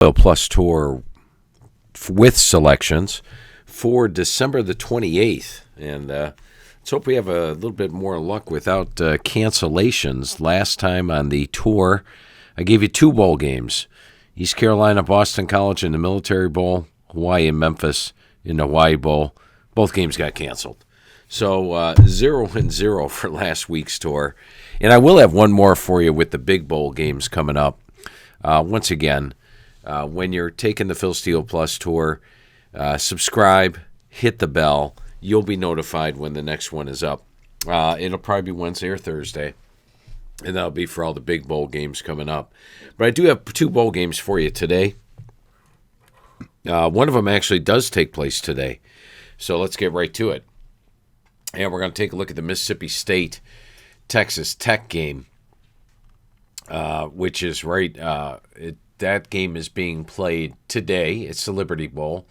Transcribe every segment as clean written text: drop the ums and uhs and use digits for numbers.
Steele Plus tour with selections for December the 28th. And let's hope we have a little bit more luck without cancellations. Last time on the tour, I gave you two bowl games. East Carolina, Boston College in the Military Bowl, Hawaii and Memphis in the Hawaii Bowl. Both games got canceled. So 0-0 for last week's tour. And I will have one more for you with the big bowl games coming up. Once again, when you're taking the Phil Steele Plus tour, subscribe, hit the bell. You'll be notified when the next one is up. It'll probably be Wednesday or Thursday, and that'll be for all the big bowl games coming up. But I do have two bowl games for you today. One of them actually does take place today, so let's get right to it. And we're going to take a look at the Mississippi State Texas Tech game, which is right. That game is being played today. It's the Liberty Bowl.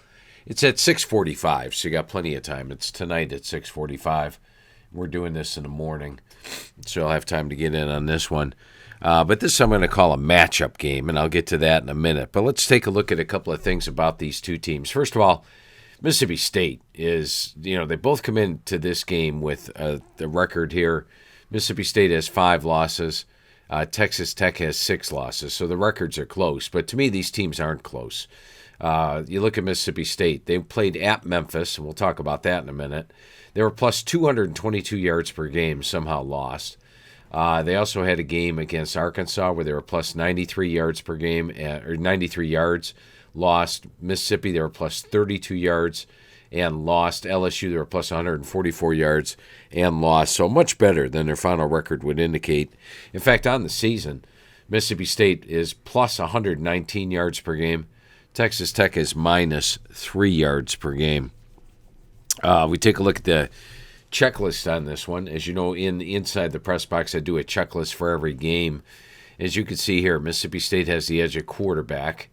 It's at 6:45, so you got plenty of time. It's tonight at 6:45. We're doing this in the morning, so I'll have time to get in on this one. But this I'm going to call a matchup game, and I'll get to that in a minute. But let's take a look at a couple of things about these two teams. First of all, Mississippi State is, they both come into this game with the record here. Mississippi State has 5 losses. Texas Tech has 6 losses, so the records are close. But to me, these teams aren't close. You look at Mississippi State. They played at Memphis, and we'll talk about that in a minute. They were plus 222 yards per game, somehow lost. They also had a game against Arkansas where they were plus 93 yards per game, or 93 yards, lost. Mississippi, they were plus 32 yards and lost. LSU, they were plus 144 yards and lost. So much better than their final record would indicate. In fact, on the season, Mississippi State is plus 119 yards per game. Texas Tech is minus 3 yards per game. We take a look at the checklist on this one. As you know, inside the press box, I do a checklist for every game. As you can see here, Mississippi State has the edge at quarterback.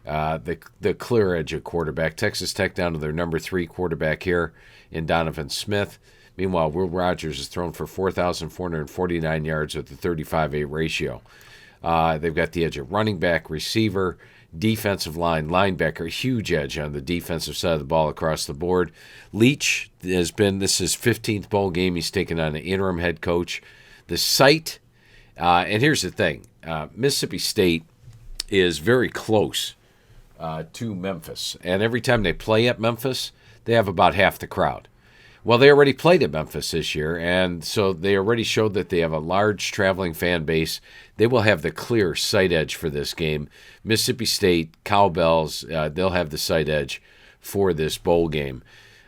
The clear edge at quarterback. Texas Tech down to their number 3 quarterback here in Donovan Smith. Meanwhile, Will Rogers is thrown for 4,449 yards with a 35-8 ratio. They've got the edge at running back, receiver, defensive line, linebacker, huge edge on the defensive side of the ball across the board. Leach has been, this is his 15th bowl game. He's taken on an interim head coach. The site, and here's the thing, Mississippi State is very close to Memphis. And every time they play at Memphis, they have about half the crowd. Well, they already played at Memphis this year, and so they already showed that they have a large traveling fan base. They will have the clear sight edge for this game. Mississippi State, Cowbells, they'll have the sight edge for this bowl game.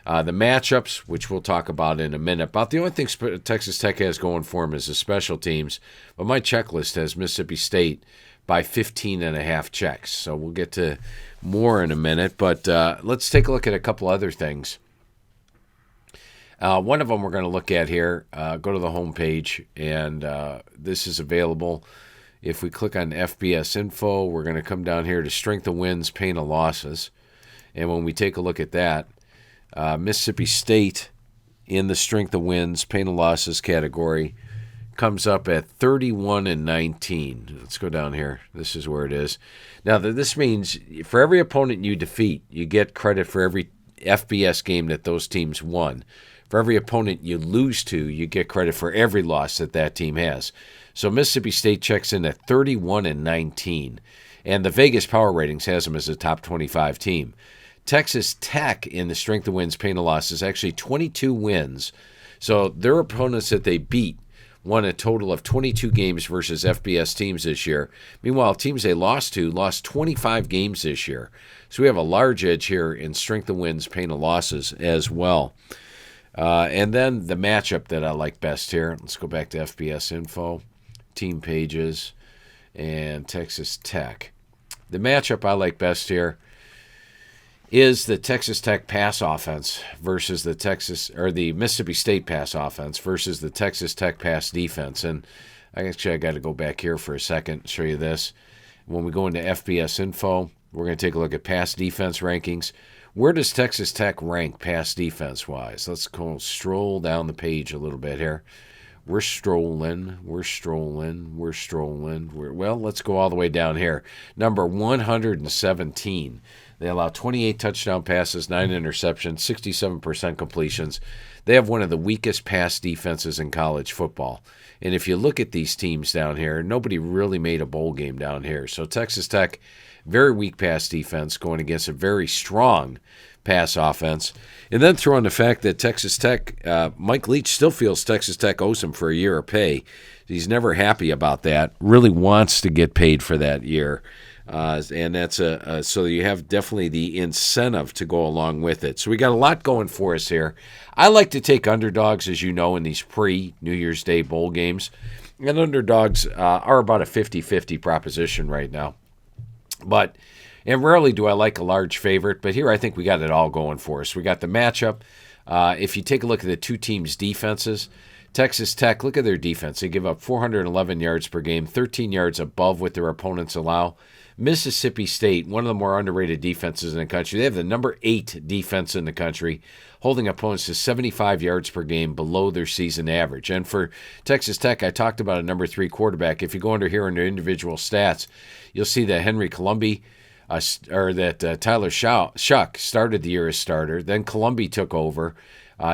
The matchups, which we'll talk about in a minute, about the only thing Texas Tech has going for them is the special teams. But my checklist has Mississippi State by 15.5 checks. So we'll get to more in a minute. But let's take a look at a couple other things. One of them we're going to look at here. Go to the homepage, and this is available. If we click on FBS info, we're going to come down here to strength of wins, pain of losses. And when we take a look at that, Mississippi State in the strength of wins, pain of losses category comes up at 31-19. Let's go down here. This is where it is. Now, this means for every opponent you defeat, you get credit for every FBS game that those teams won. For every opponent you lose to, you get credit for every loss that team has. So Mississippi State checks in at 31-19, and the Vegas Power Ratings has them as a top 25 team. Texas Tech in the strength of wins, pain of loss is actually 22 wins. So their opponents that they beat won a total of 22 games versus FBS teams this year. Meanwhile, teams they lost to lost 25 games this year. So we have a large edge here in strength of wins, pain of losses as well. And then the matchup that I like best here, let's go back to FBS info, team pages, and Texas Tech. The matchup I like best here is the Texas Tech pass offense versus the Mississippi State pass offense versus the Texas Tech pass defense. And I got to go back here for a second and show you this. When we go into FBS info, we're going to take a look at pass defense rankings. Where does Texas Tech rank pass defense-wise? Let's go stroll down the page a little bit here. We're strolling. We're strolling. We're strolling. Well, let's go all the way down here. Number 117. They allow 28 touchdown passes, 9 interceptions, 67% completions. They have one of the weakest pass defenses in college football. And if you look at these teams down here, nobody really made a bowl game down here. So Texas Tech, very weak pass defense going against a very strong pass offense. And then throw in the fact that Texas Tech, Mike Leach still feels Texas Tech owes him for a year of pay. He's never happy about that, really wants to get paid for that year. And that's so you have definitely the incentive to go along with it. So we got a lot going for us here. I like to take underdogs, as you know, in these pre-New Year's Day bowl games. And underdogs are about a 50-50 proposition right now. And rarely do I like a large favorite, but here I think we got it all going for us. We got the matchup. If you take a look at the two teams' defenses, Texas Tech, look at their defense. They give up 411 yards per game, 13 yards above what their opponents allow. Mississippi State, one of the more underrated defenses in the country. They have the number 8 defense in the country, holding opponents to 75 yards per game below their season average. And for Texas Tech, I talked about a number 3 quarterback. If you go under here under individual stats, you'll see that Henry Colombi, Tyler Shuck started the year as starter. Then Colombi took over.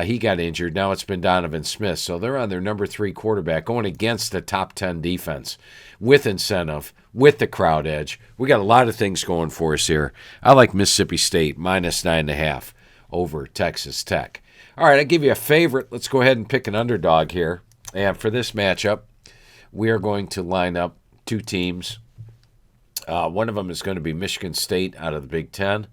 He got injured. Now it's been Donovan Smith. So they're on their number 3 quarterback going against the top 10 defense with incentive, with the crowd edge. We got a lot of things going for us here. I like Mississippi State minus 9.5 over Texas Tech. All right, I give you a favorite. Let's go ahead and pick an underdog here. And for this matchup, we are going to line up two teams. One of them is going to be Michigan State out of the Big Ten,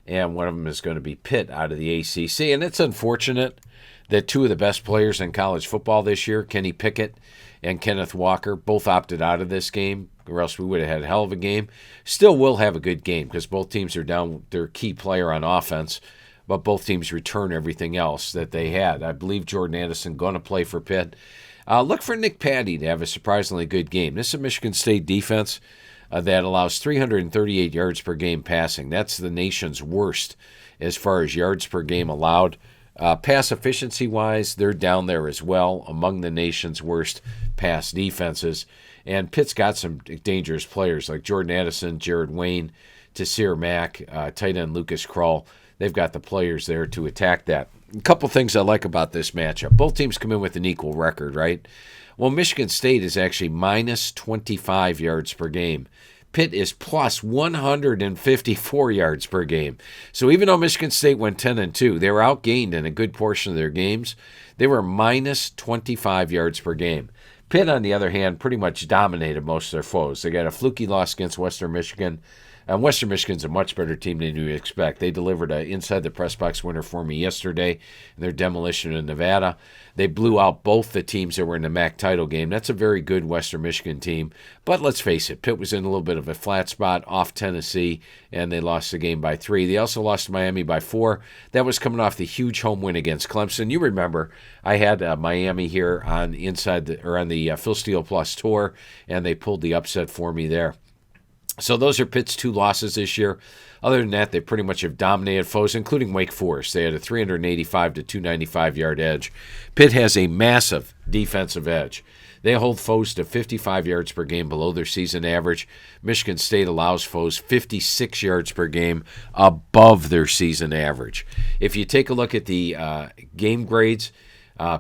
and one of them is going to be Pitt out of the ACC. And it's unfortunate that two of the best players in college football this year, Kenny Pickett and Kenneth Walker, both opted out of this game, or else we would have had a hell of a game. Still will have a good game because both teams are down their key player on offense, but both teams return everything else that they had. I believe Jordan Addison going to play for Pitt. Look for Nick Patty to have a surprisingly good game. This is a Michigan State defense that allows 338 yards per game passing. That's the nation's worst as far as yards per game allowed. Pass efficiency-wise, they're down there as well, among the nation's worst pass defenses. And Pitt's got some dangerous players like Jordan Addison, Jared Wayne, Taysir Mack, tight end Lucas Krull. They've got the players there to attack that. A couple things I like about this matchup. Both teams come in with an equal record, right? Well, Michigan State is actually minus 25 yards per game. Pitt is plus 154 yards per game. So even though Michigan State went 10-2, they were outgained in a good portion of their games. They were minus 25 yards per game. Pitt, on the other hand, pretty much dominated most of their foes. They got a fluky loss against Western Michigan. And Western Michigan's a much better team than you expect. They delivered an inside the press box winner for me yesterday in their demolition in Nevada. They blew out both the teams that were in the MAC title game. That's a very good Western Michigan team. But let's face it, Pitt was in a little bit of a flat spot off Tennessee, and they lost the game by 3. They also lost to Miami by 4. That was coming off the huge home win against Clemson. You remember I had Miami here on the Phil Steele Plus tour, and they pulled the upset for me there. So those are Pitt's 2 losses this year. Other than that, they pretty much have dominated foes, including Wake Forest. They had a 385 to 295 yard edge. Pitt has a massive defensive edge. They hold foes to 55 yards per game below their season average. Michigan State allows foes 56 yards per game above their season average. If you take a look at the game grades,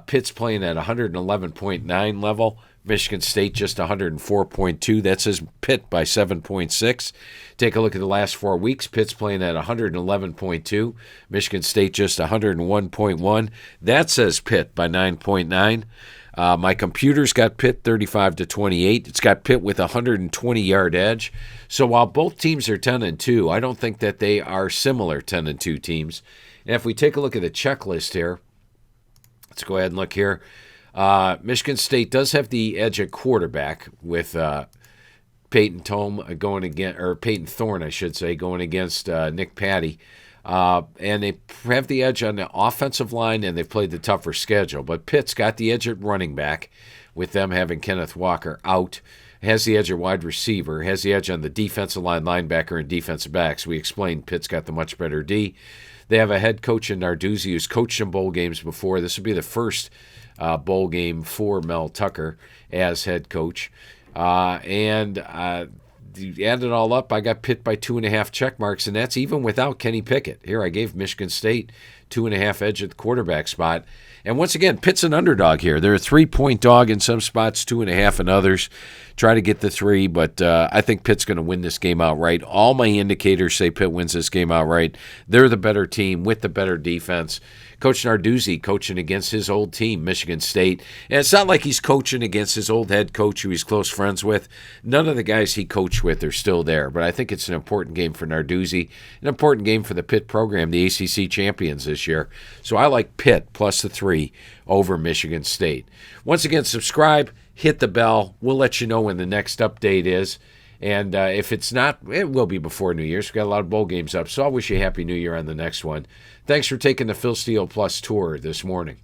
Pitt's playing at 111.9 level. Michigan State just 104.2. That says Pitt by 7.6. Take a look at the last 4 weeks. Pitt's playing at 111.2. Michigan State just 101.1. That says Pitt by 9.9. My computer's got Pitt 35 to 28. It's got Pitt with a 120-yard edge. So while both teams are 10-2, I don't think that they are similar 10-2 teams. And if we take a look at the checklist here, let's go ahead and look here. Michigan State does have the edge at quarterback with Peyton Thorne, I should say, going against Nick Patty. And they have the edge on the offensive line, and they've played the tougher schedule. But Pitt's got the edge at running back with them having Kenneth Walker out. has the edge at wide receiver, has the edge on the defensive line, linebacker, and defensive backs. We explained Pitt's got the much better D. They have a head coach in Narduzzi who's coached in bowl games before. This will be the first bowl game for Mel Tucker as head coach. You add it all up, I got Pitt by 2.5 check marks, and that's even without Kenny Pickett. Here, I gave Michigan State 2.5 edge at the quarterback spot. And once again, Pitt's an underdog here. They're a 3-point dog in some spots, 2.5 in others. Try to get the 3, but I think Pitt's going to win this game outright. All my indicators say Pitt wins this game outright. They're the better team with the better defense. Coach Narduzzi coaching against his old team, Michigan State. And it's not like he's coaching against his old head coach who he's close friends with. None of the guys he coached with are still there. But I think it's an important game for Narduzzi, an important game for the Pitt program, the ACC champions this year. So I like Pitt plus the 3 over Michigan State. Once again, subscribe, hit the bell. We'll let you know when the next update is. And if it's not, it will be before New Year's. We've got a lot of bowl games up, so I'll wish you a Happy New Year on the next one. Thanks for taking the Phil Steele Plus tour this morning.